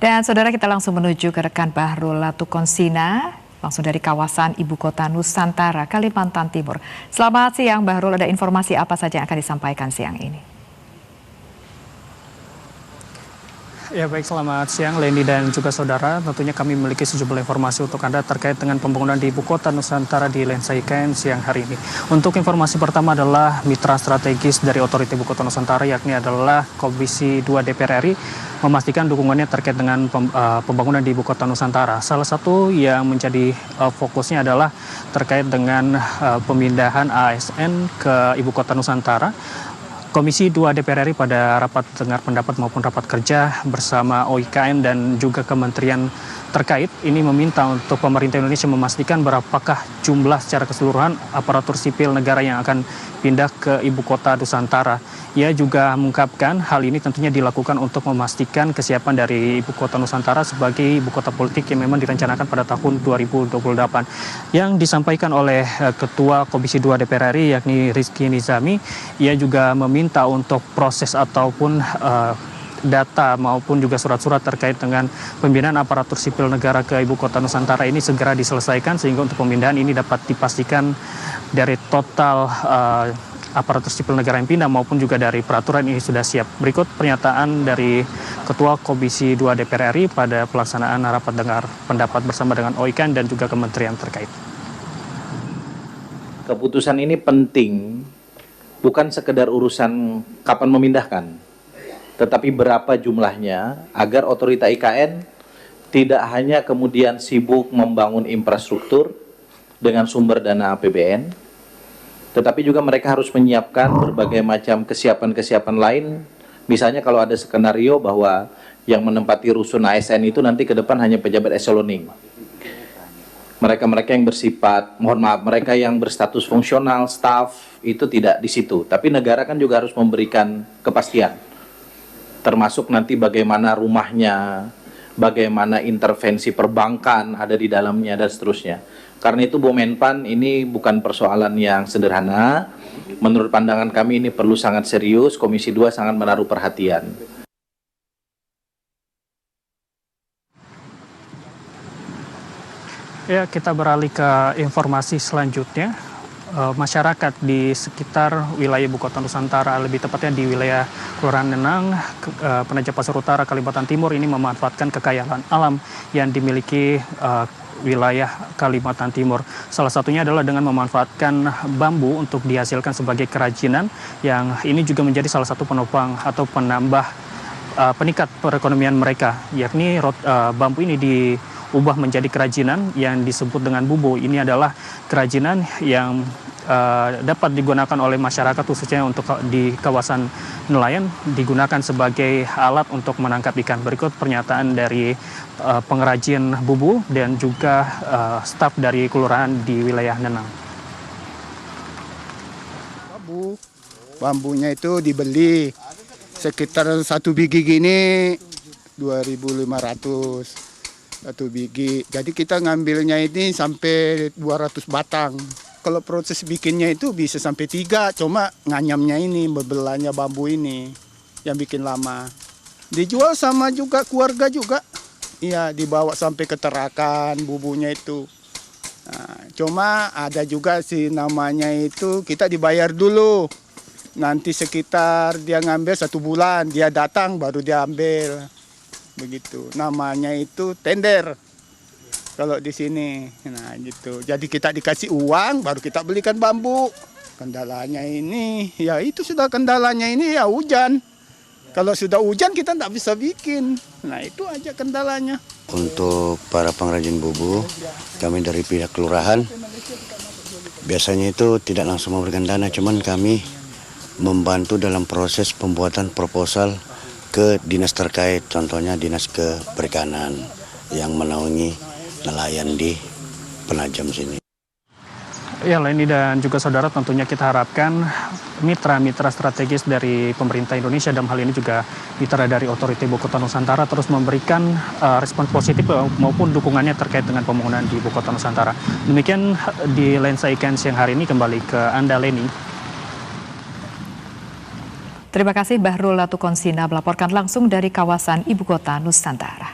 Dan saudara, kita langsung menuju ke rekan Bahrul Latukonsina, langsung dari kawasan Ibu Kota Nusantara, Kalimantan Timur. Selamat siang Bahrul, ada informasi apa saja yang akan disampaikan siang ini? Ya baik, selamat siang Leni dan juga saudara. Tentunya kami memiliki sejumlah informasi untuk Anda terkait dengan pembangunan di Ibu Kota Nusantara di Lensa IKN siang hari ini. Untuk informasi pertama adalah mitra strategis dari Otoriti Ibu Kota Nusantara, yakni adalah Komisi 2 DPR RI, memastikan dukungannya terkait dengan pembangunan di Ibu Kota Nusantara. Salah satu yang menjadi fokusnya adalah terkait dengan pemindahan ASN ke Ibu Kota Nusantara. Komisi 2 DPR RI pada rapat dengar pendapat maupun rapat kerja bersama OIKN dan juga kementerian terkait ini meminta untuk pemerintah Indonesia memastikan berapakah jumlah secara keseluruhan aparatur sipil negara yang akan pindah ke Ibu Kota Nusantara. Ia juga mengungkapkan hal ini tentunya dilakukan untuk memastikan kesiapan dari Ibu Kota Nusantara sebagai ibu kota politik yang memang direncanakan pada tahun 2028. Yang disampaikan oleh Ketua Komisi 2 DPR RI yakni Rizky Nizami, ia juga meminta untuk proses ataupun data maupun juga surat-surat terkait dengan pembinaan aparatur sipil negara ke Ibu Kota Nusantara ini segera diselesaikan sehingga untuk pemindahan ini dapat dipastikan dari total aparatur sipil negara yang pindah maupun juga dari peraturan ini sudah siap. Berikut pernyataan dari Ketua Komisi 2 DPR RI pada pelaksanaan rapat dengar pendapat bersama dengan OIKN dan juga kementerian terkait. Keputusan ini penting, bukan sekedar urusan kapan memindahkan, tetapi berapa jumlahnya agar otorita IKN tidak hanya kemudian sibuk membangun infrastruktur dengan sumber dana APBN, tetapi juga mereka harus menyiapkan berbagai macam kesiapan-kesiapan lain. Misalnya kalau ada skenario bahwa yang menempati rusun ASN itu nanti ke depan hanya pejabat eseloning. Mereka-mereka yang bersifat, mereka yang berstatus fungsional, staf, itu tidak di situ. Tapi negara kan juga harus memberikan kepastian. Termasuk nanti bagaimana rumahnya, bagaimana intervensi perbankan ada di dalamnya, dan seterusnya. Karena itu Bu Menpan, ini bukan persoalan yang sederhana. Menurut pandangan kami ini perlu sangat serius, Komisi 2 sangat menaruh perhatian. Ya, kita beralih ke informasi selanjutnya. Masyarakat di sekitar wilayah Ibu Kota Nusantara, lebih tepatnya di wilayah Kelurahan Nenang, Penajam Pasir Utara, Kalimantan Timur ini memanfaatkan kekayaan alam yang dimiliki wilayah Kalimantan Timur. Salah satunya adalah dengan memanfaatkan bambu untuk dihasilkan sebagai kerajinan, yang ini juga menjadi salah satu penopang atau penambah peningkat perekonomian mereka, yakni bambu ini diubah menjadi kerajinan yang disebut dengan bubo. Ini adalah kerajinan yang dapat digunakan oleh masyarakat khususnya untuk di kawasan nelayan, digunakan sebagai alat untuk menangkap ikan. Berikut pernyataan dari pengrajin bubu dan juga staf dari kelurahan di wilayah Nenang. Bambunya itu dibeli sekitar 1 biji gini 2.500 1 biji. Jadi kita ngambilnya ini sampai 200 batang. Kalau proses bikinnya itu bisa sampai 3, cuma nganyamnya ini, bebelahnya bambu ini yang bikin lama. Dijual sama juga keluarga juga. Iya, dibawa sampai ke Tarakan bubunya itu. Nah, cuma ada juga sih namanya itu kita dibayar dulu. Nanti sekitar dia ngambil 1 bulan, dia datang baru dia ambil. Begitu. Namanya itu tender. Kalau di sini, nah gitu. Jadi kita dikasih uang, baru kita belikan bambu. Kendalanya ini, ya itu sudah kendalanya ini ya hujan. Kalau sudah hujan kita tidak bisa bikin. Nah itu aja kendalanya. Untuk para pengrajin bubu, kami dari pihak kelurahan, biasanya itu tidak langsung memberikan dana, cuman kami membantu dalam proses pembuatan proposal ke dinas terkait, contohnya dinas keperikanan yang menaungi nelayan di Penajam sini. Ya, Leni dan juga saudara, tentunya kita harapkan mitra-mitra strategis dari pemerintah Indonesia, dalam hal ini juga mitra dari Otoriti Ibu Kota Nusantara, terus memberikan respon positif maupun dukungannya terkait dengan pembangunan di Ibu Kota Nusantara. Demikian di Lensa IKN siang hari ini, kembali ke Anda Leni. Terima kasih Bahrul Latukonsina melaporkan langsung dari kawasan Ibu Kota Nusantara.